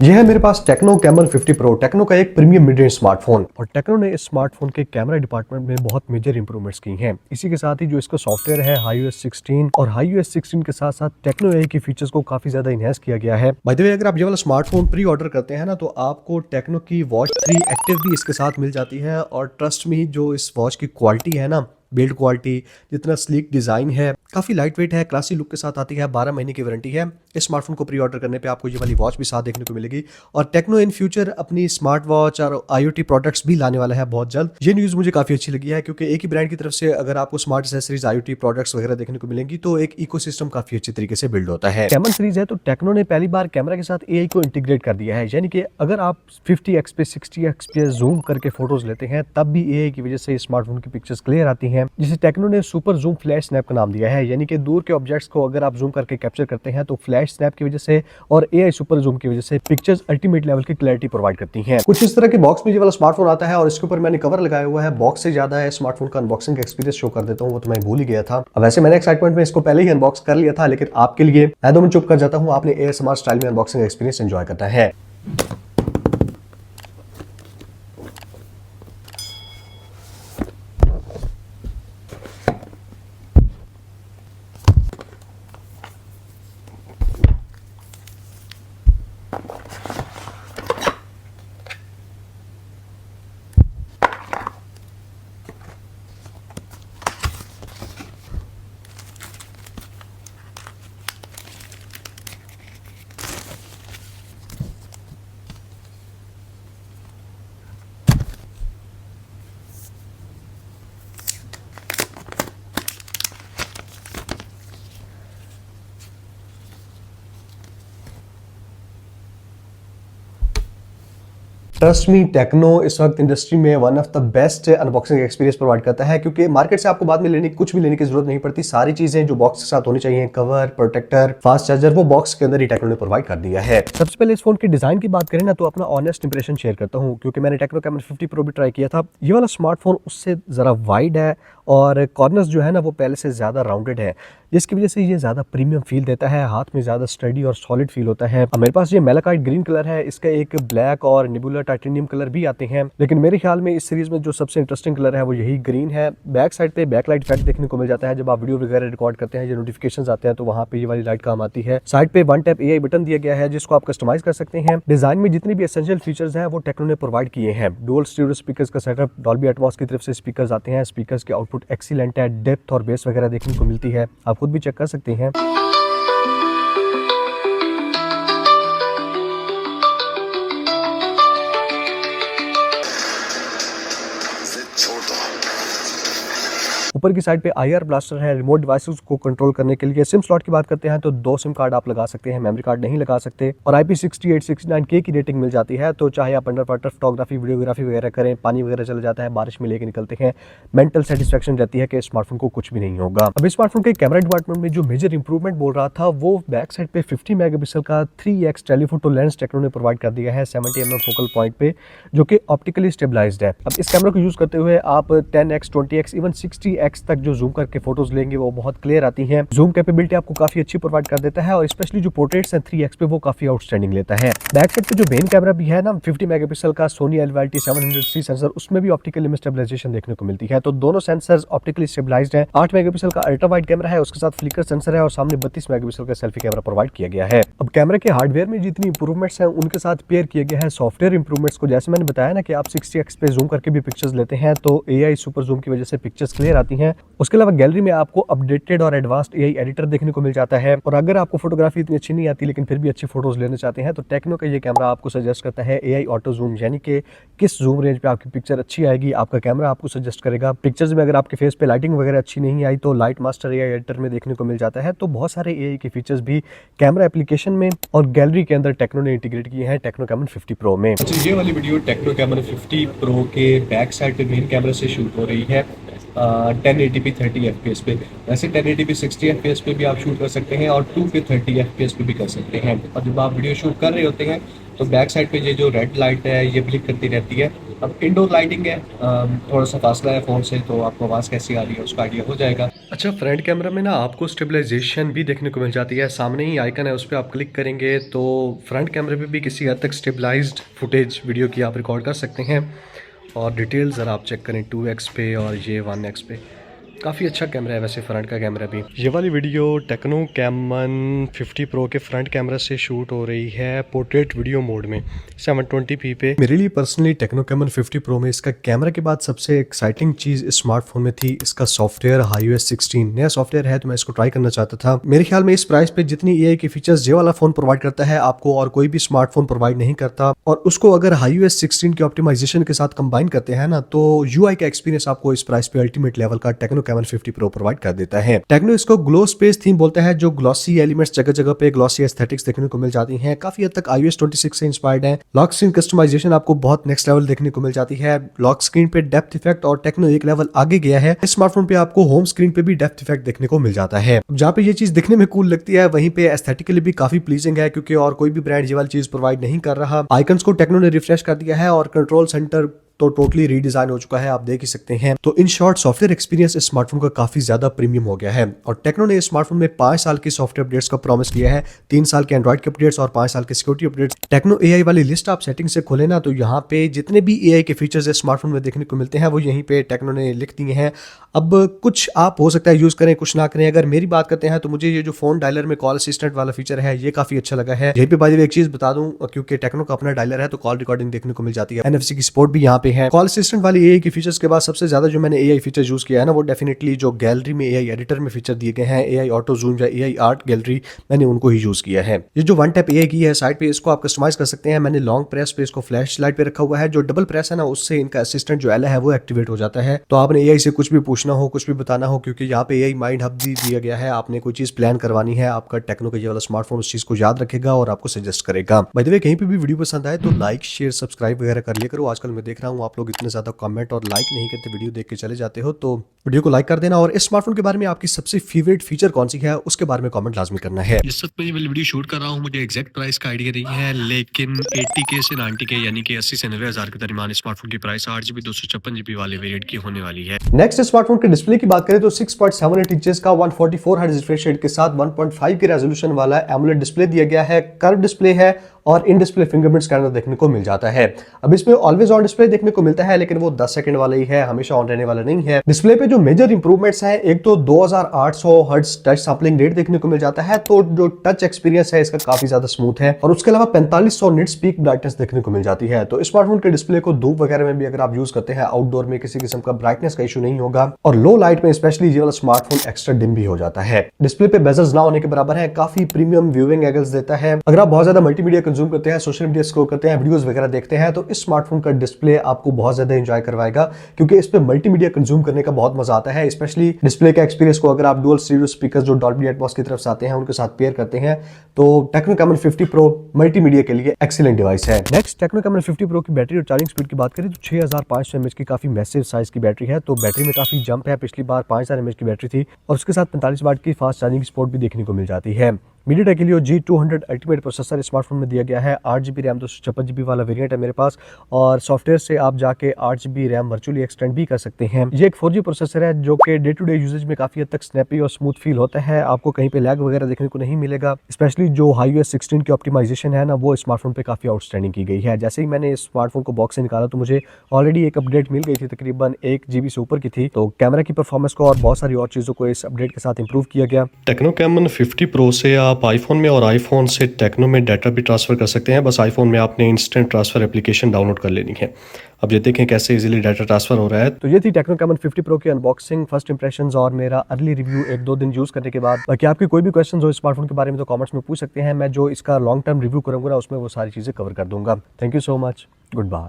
यह है मेरे पास टेक्नो कैमल 50 प्रो। टेक्नो का एक प्रीमियम मिड रेंज स्मार्टफोन, और टेक्नो ने इस स्मार्टफोन के कैमरा डिपार्टमेंट में बहुत मेजर इंप्रूवमेंट्स की हैं। इसी के साथ ही जो इसका सॉफ्टवेयर है HiOS 16, और HiOS 16 के साथ साथ टेक्नो एआई की फीचर्स को काफी ज्यादा इनहेंस किया गया है। बाय द वे, अगर आप ये वाला स्मार्टफोन प्री ऑर्डर करते हैं ना, तो आपको टेक्नो की वॉच 3 एक्टिव भी इसके साथ मिल जाती है। और ट्रस्ट में, जो इस वॉच की क्वालिटी है ना, बिल्ड क्वालिटी, जितना स्लीक डिजाइन है, काफी लाइट वेट है, क्लासी लुक के साथ आती है। 12 महीने की वारंटी है। इस स्मार्टफोन को प्री ऑर्डर करने पे आपको ये वाली वॉच भी साथ देखने को मिलेगी। और टेक्नो इन फ्यूचर अपनी स्मार्ट वॉच और IoT प्रोडक्ट्स भी लाने वाला है बहुत जल्द। ये न्यूज मुझे काफी अच्छी लगी है, क्योंकि एक ही ब्रांड की तरफ से अगर आपको स्मार्ट एक्सेसरीज, IoT प्रोडक्ट्स वगैरह देखने को मिलेंगी, तो एक इकोसिस्टम काफी अच्छी तरीके से बिल्ड होता है। कैमल सीरीज है, तो टेक्नो ने पहली बार कैमरा के साथ AI को इंटीग्रेट कर दिया है। यानी कि अगर आप 50x पे 60x पे जूम करके फोटोज लेते हैं, तब भी AI की वजह से स्मार्टफोन की पिक्चर्स क्लियर आती हैं, जिसे टेक्नो ने सुपर जूम फ्लैश स्नैप का नाम दिया है। यानी कि दूर के ऑब्जेक्ट्स को अगर आप जूम करके कैप्चर करते हैं, तो फ्लैश स्नैप की वजह से और AI सुपर जूम की वजह से पिक्चर्स अल्टीमेट लेवल की क्लैरिटी प्रोवाइड करती हैं। कुछ इस तरह के बॉक्स में ये वाला स्मार्टफोन आता है, और इसके ऊपर मैंने कवर लगाया हुआ है। बॉक्स से ज्यादा है स्मार्टफोन का अनबॉक्सिंग एक्सपीरियंस शो कर देता हूँ, वो तो मैं भूल ही गया था। अब वैसे मैंने एक्साइटमेंट में इसको पहले ही अनबॉक्स कर लिया था, लेकिन आपके लिए मैं 2 मिनट चुप कर जाता हूँ। आपने ASMR स्टाइल में अनबॉक्सिंग एक्सपीरियंस एंजॉय करना है। ट्रस्ट मी, टेक्नो इस वक्त इंडस्ट्री में one of the best unboxing experience provide करता है, क्योंकि मार्केट से आपको बाद में कुछ भी लेने की जरूरत नहीं पड़ती। सारी चीजें जो बॉक्स के साथ होनी चाहिए, कवर, प्रोटेक्टर, फास्ट चार्जर, वो बॉक्स के अंदर ही टेक्नो ने प्रोवाइड कर दिया है। सबसे पहले इस फोन की डिजाइन की बात करें ना, तो अपना ऑनेस्ट इंप्रेशन शेयर करता हूँ, क्योंकि मैंने टेक्नो कैमल 50 प्रो भी ट्राई किया था। ये वाला स्मार्टफोन उससे जरा वाइड है, और कॉर्नर्स जो है ना, वो पहले से ज्यादा राउंडेड है, जिसकी वजह से ये ज्यादा प्रीमियम फील देता है। हाथ में ज्यादा स्टडी और सॉलिड फील होता है। मेरे पास ये मेलाकाइट ग्रीन कलर है। इसका एक ब्लैक और निबुलर टाइटेनियम कलर भी आते हैं, लेकिन मेरे ख्याल में इस सीरीज में जो सबसे इंटरेस्टिंग कलर है वो यही ग्रीन है। बैक साइड पे बैकलाइट इफेक्ट देखने को मिल जाता है। जब आप वीडियो वगैरह रिकॉर्ड करते हैं, जो नोटिफिकेशंस आते हैं, तो वहां पे ये वाली लाइट काम आती है। साइड पे वन टैप AI बटन दिया गया है, जिसको आप कस्टमाइज कर सकते हैं। डिजाइन में जितनी भी एसेंशियल फीचर्स हैं, वो टेक्नो ने प्रोवाइड किए हैं। डुअल स्टीरियो स्पीकर्स का सेटअप, डॉल्बी एटमॉस की तरफ से स्पीकर्स आते हैं। स्पीकर्स के आउटपुट एक्सीलेंट है, डेप्थ और बेस वगैरह देखने को मिलती है, आप खुद भी चेक कर सकते हैं। ऊपर की साइड पे IR ब्लास्टर है, रिमोट डिवाइसेस को कंट्रोल करने के लिए। सिम स्लॉट की बात करते हैं, तो 2 सिम कार्ड आप लगा सकते हैं, मेमोरी कार्ड नहीं लगा सकते। और IP68 69K की रेटिंग मिल जाती है, तो चाहे आप अंडर वाटर फोटोग्राफी, वीडियोग्राफी वगैरह करें, पानी वगैरह चला जाता है, बारिश में लेके निकलते हैं, मेंटल सेटिस्फेक्शन रहती है कि स्मार्टफोन को कुछ भी नहीं होगा। अब स्मार्टफोन के कैमरा डिपार्टमेंट में जो मेजर इंप्रूवमेंट बोल रहा था, वो बैक साइड पे 50 मेगापिक्सल का 3x टेलीफोटो लेंस टेक्नो ने प्रोवाइड कर दिया है 70 mm फोकल पॉइंट पे, जो कि ऑप्टिकली स्टेबलाइज्ड है। अब इस कैमरा को यूज करते हुए आप 10x, 20x, इवन 60x तक जो जूम करके फोटोज लेंगे, वो बहुत क्लियर आती हैं। जूम कैपेबिलिटी आपको काफी अच्छी प्रोवाइड कर देता है, और स्पेशली जो पोर्ट्रेट्स हैं 3x पे, वो काफी आउटस्टैंडिंग लेता है। बैक साइड पे जो मेन कैमरा भी है ना, 50 मेगापिक्सल का सोनी LVLT 700C सेंसर, उसमें भी ऑप्टिकल इमेज स्टेबलाइजेशन देखने को मिलती है। तो दोनों सेंसर्स ऑप्टिकली स्टेबलाइज्ड हैं। 8 मेगापिक्सल का अल्ट्रा वाइड कैमरा है, उसके साथ फ्लिकर सेंसर है, और सामने 32 मेगापिक्सल का सेल्फी कैमरा प्रोवाइड किया गया है। अब कैमरा के हार्डवेयर में जितनी इंप्रूवमेंट्स हैं, उनके साथ पेयर किए गए हैं सॉफ्टवेयर इंप्रूवमेंट्स को। जैसे मैंने बताया ना कि आप 60x पे जूम करके भी पिक्चर्स लेते हैं, तो AI सुपर जूम की वजह से पिक्चर्स क्लियर आती हैं। उसके अलावा गैलरी में आपको अपडेटेड और एडवांस्ड AI एडिटर देखने को मिल जाता है। और अगर आपको फोटोग्राफी इतनी अच्छी नहीं आती, लेकिन फिर भी अच्छी फोटोज लेना चाहते हैं, तो टेक्नो का ये कैमरा आपको सजेस्ट करता है AI ऑटो जूम, यानी कि किस जूम रेंज पे आपकी पिक्चर अच्छी आएगी, आपका कैमरा आपको सजेस्ट करेगा। पिक्चर्स में अगर आपके फेस पे लाइटिंग वगैरह अच्छी नहीं आई, तो लाइट मास्टर AI एडिटर में देखने को मिल जाता है। तो बहुत सारे AI के फीचर्स भी कैमरा एप्लीकेशन में और गैलरी के अंदर टेक्नो ने इंटीग्रेट किए हैं टेक्नो कैमल 50 प्रो में। अच्छा, ये वाली वीडियो टेक्नो कैमल 50 प्रो के बैक साइड पे मेन कैमरा से शूट हो रही है 1080p 30 FPS पे। वैसे 1080p 60 FPS पे भी आप शूट कर सकते हैं, और 2K 30 FPS पे भी कर सकते हैं। और जब आप वीडियो शूट कर रहे होते हैं, तो बैक साइड पे ये जो रेड लाइट है, ये ब्लिंक करती रहती है। अब इंडोर लाइटिंग है, थोड़ा सा फासला है फ़ोन से, तो आपको आवाज़ कैसी आ रही है उसका आइडिया हो जाएगा। अच्छा, फ्रंट कैमरा में ना आपको स्टेबलाइजेशन भी देखने को मिल जाती है। सामने ही आइकन है, उस पे आप क्लिक करेंगे तो फ्रंट कैमरे पे भी किसी हद तक स्टेबलाइज्ड फुटेज वीडियो की आप रिकॉर्ड कर सकते हैं। और डिटेल्स ज़रा आप चेक करें 2x पे और ये 1x पे, काफ़ी अच्छा कैमरा है वैसे फ्रंट का कैमरा भी। ये वाली वीडियो टेक्नो कैमन 50 प्रो के फ्रंट कैमरा से शूट हो रही है पोर्ट्रेट वीडियो मोड में 720p पे। मेरे लिए पर्सनली टेक्नो कैमन 50 प्रो में इसका कैमरा के बाद सबसे एक्साइटिंग चीज़ इस स्मार्टफोन में थी इसका सॉफ्टवेयर iOS 16 नया सॉफ्टवेयर है, तो मैं इसको ट्राई करना चाहता था। मेरे ख्याल में इस प्राइस पे जितनी AI की फीचर्स ये वाला फोन प्रोवाइड करता है आपको और कोई भी स्मार्टफोन प्रोवाइड नहीं करता, और उसको अगर iOS 16 के ऑप्टिमाइजेशन के साथ कंबाइन करते हैं ना तो UI का एक्सपीरियंस आपको इस प्राइस पे अल्टीमेट लेवल का टेक्नो कैमन 50 प्रो प्रोवाइड कर देता है। टेक्नो इसको ग्लो स्पेस थीम बोलता है, जो ग्लॉसी एलिमेंट्स जगह जगह पे ग्लॉसी एस्थेटिक्स देखने को मिल जाती हैं, काफी हद तक iOS 26 से इंस्पायर्ड है। लॉक स्क्रीन कस्टमाइजेशन आपको बहुत नेक्स्ट लेवल देखने को मिल जाती है। लॉक स्क्रीन पे डेप्थ इफेक्ट और टेक्नो एक लेवल आगे गया है। इस स्मार्टफोन पे आपको होम स्क्रीन पे भी डेप्थ इफेक्ट देखने को मिल जाता है। जहाँ पे ये चीज दिखने में कूल लगती है वहीं पे एस्थेटिकली भी काफी प्लीजिंग है, क्योंकि और कोई भी ब्रांड ये वाली चीज प्रोवाइड नहीं कर रहा। आइकन्स को टेक्नो ने रिफ्रेश कर दिया है और कंट्रोल सेंटर तो टोटली रीडिजाइन हो चुका है, आप देख ही सकते हैं। तो इन शॉर्ट सॉफ्टवेयर एक्सपीरियंस इस स्मार्टफोन का काफी ज्यादा प्रीमियम हो गया है। और टेक्नो ने इस स्मार्टफोन में 5 साल की सॉफ्टवेयर अपडेट्स का प्रॉमिस किया है, 3 साल के एंड्रॉइड के अपडेट्स और 5 साल के सिक्योरिटी अपडेट्स। टेक्नो AI वाली लिस्ट आप सेटिंग से खोले ना तो यहाँ पे जितने भी AI के फीचर्स इस स्मार्टफोन में देखने को मिलते हैं वो यहीं पे टेक्नो ने लिख दिए हैं। अब कुछ आप हो सकता है यूज करें, कुछ ना करें। अगर मेरी बात करते हैं तो मुझे ये जो फोन डायलर में कॉल असिस्टेंट वाला फीचर है ये काफी अच्छा लगा है। यहीं पे बाय द वे एक चीज बता दूं, क्योंकि टेक्नो का अपना डायलर है तो कॉल रिकॉर्डिंग देखने को मिल जाती है। NFC की सपोर्ट भी यहाँ पे है। कॉल असिस्टेंट वाली AI की फीचर्स के बाद सबसे ज्यादा जो मैंने AI फीचर यूज किया है ना वो डेफिनेटली जो गैलरी में AI एडिटर में फीचर दिए गए हैं, AI ऑटो जूम या AI आर्ट गैलरी, मैंने उनको ही यूज किया है। ये जो वन टैप AI की है साइड पे, इसको आप कस्टमाइज कर सकते हैं। मैंने लॉन्ग प्रेस पे इसको फ्लैश लाइट पे रखा हुआ है, जो डबल प्रेस है ना उससे इनका असिस्टेंट जो एल है वो एक्टिवेट हो जाता है। तो आपने AI से कुछ भी पूछना हो, कुछ भी बताना हो, क्योंकि यहाँ पे AI माइंड हब भी दिया गया है। आपने कोई चीज प्लान करवानी है, आपका टेक्नो का ये वाला स्मार्टफोन उस चीज को याद रखेगा और आपको सजेस्ट करेगा। बाय द वे कहीं पे भी वीडियो पसंद आए तो लाइक शेयर सब्सक्राइब वगैरह कर लिया करो। आजकल मैं देख रहा हूँ आप लोग इतने ज्यादा कमेंट और लाइक नहीं करते, वीडियो देख के चले जाते हो, तो वीडियो को लाइक कर देना। और इस स्मार्टफोन के बारे में आपकी सबसे फेवरेट फीचर कौन सी है उसके बारे में कमेंट लाजमी करना है। इस वक्त मैं ये वाली वीडियो शूट कर रहा हूँ, मुझे एग्जैक्ट प्राइस का आइडिया नहीं है, लेकिन 80K से 90K यानी कि 80 से 90 हज़ार के दरमियान स्मार्टफोन की प्राइस 8GB 256GB वाले वेरिएंट की होने वाली है। नेक्स्ट स्मार्टफोन के डिस्प्ले की बात करें तो 6.78 इंचेस का 144 हर्ट्ज रिफ्रेश रेट के साथ 1.5 के रेजोल्यूशन वाला एमोलेड डिस्प्ले दिया गया है। कर्व डिस्प्ले है और इन डिस्प्ले फिंगरप्रिंट स्कैनर देखने को मिल जाता है। अब इसमें ऑलवेज ऑन डिस्प्ले देखने को मिलता है, लेकिन वो 10 सेकंड वाला ही है, हमेशा ऑन रहने वाला नहीं है। डिस्प्ले पे जो मेजर इंप्रूवमेंट्स हैं, एक तो 2800 हर्ट्ज टच सैंपलिंग रेट देखने को मिल जाता है, तो जो टच एक्सपीरियंस है इसका काफी ज्यादा स्मूथ है। और उसके अलावा 4500 निट्स पीक ब्राइटनेस देखने को मिल जाती है। तो स्मार्टफोन के डिस्प्ले को धूप वगैरह में भी अगर आप यूज करते हैं, आउटडोर में किसी किस्म का ब्राइटनेस का इशू नहीं होगा। और लो लाइट में स्पेशली ये वाला स्मार्टफोन एक्स्ट्रा डिम भी हो जाता है। डिस्प्ले पे बेजल्स ना होने के बराबर है, काफी प्रीमियम व्यूइंग एंगल्स देता है। अगर आप बहुत ज्यादा मल्टीमीडिया कंज्यूम करते हैं, सोशल मीडिया स्क्रॉल करते हैं, वीडियोस वगैरह देखते हैं, तो इस स्मार्टफोन का डिस्प्ले आपको बहुत ज्यादा एंजॉय करवाएगा, क्योंकि इस पे मल्टीमीडिया कंज्यूम करने का बहुत मजा आता है। स्पेशली डिस्प्ले के एक्सपीरियंस को अगर आप डुअल स्टीरियो स्पीकर्स जो डॉल्बी एटमॉस की तरफ से आते हैं उनके साथ पेयर करते हैं, तो टेक्नो कैमन 50 प्रो मल्टीमीडिया के लिए एक्सीलेंट डिवाइस है। नेक्स्ट टेक्नो कैमन 50 प्रो की बैटरी और चार्जिंग स्पीड की बात करें तो 6500 mAh की काफी मैसिव साइज की बैटरी है। तो बैटरी में काफी जंप है, पिछली बार 5000 mAh की बैटरी थी और उसके साथ 45 वाट की फास्ट चार्जिंग सपोर्ट भी देखने को मिल जाती है। MediaTek Helio G200 ultimate processor smartphone में दिया गया है। 8GB रैम 256GB वाला वेरिएंट है मेरे पास, और सॉफ्टवेयर से आप जाके 8GB रैम वर्चुअली एक्सटेंड भी कर सकते हैं। ये एक 4G प्रोसेसर है जो कि डे टू डे यूजेज में काफी हद तक स्नैपी और स्मूथ फील होता है। आपको कहीं पे लैग वगैरह देखने को नहीं मिलेगा। स्पेशली जो iOS 16 की ऑप्टिमाइजेशन है ना वो स्मार्टफोन पे काफी आउटस्टैंडिंग की गई है। जैसे ही मैंने इस स्मार्टफोन को बॉक्स से निकाला तो मुझे ऑलरेडी एक अपडेट मिल गई थी, तकरीबन 1GB से ऊपर की थी। तो कैमरा की परफॉर्मेंस को और बहुत सारी और चीजों को इस अपडेट के साथ इंप्रूव किया गया। टेक्नो कैमन 50 प्रो से आप आईफोन में और आईफोन से टेक्नो में डाटा भी ट्रांसफ़र कर सकते हैं। बस आईफोन में आपने इंस्टेंट ट्रांसफ़र एप्लीकेशन डाउनलोड कर लेनी है। अब ये देखें कैसे इजीली डाटा ट्रांसफ़र हो रहा है। तो ये थी टेक्नो कैमन 50 प्रो की अनबॉक्सिंग, फर्स्ट इंप्रेशंस और मेरा अर्ली रिव्यू 1-2 दिन यूज़ करने के बाद। बाकी आपके कोई भी क्वेश्चन हो स्मार्टफोन के बारे में तो कमेंट्स में पूछ सकते हैं। मैं जो इसका लॉन्ग टर्म रिव्यू करूँगा ना उसमें वो सारी चीज़ें कवर कर दूंगा। Thank you so much, good bye.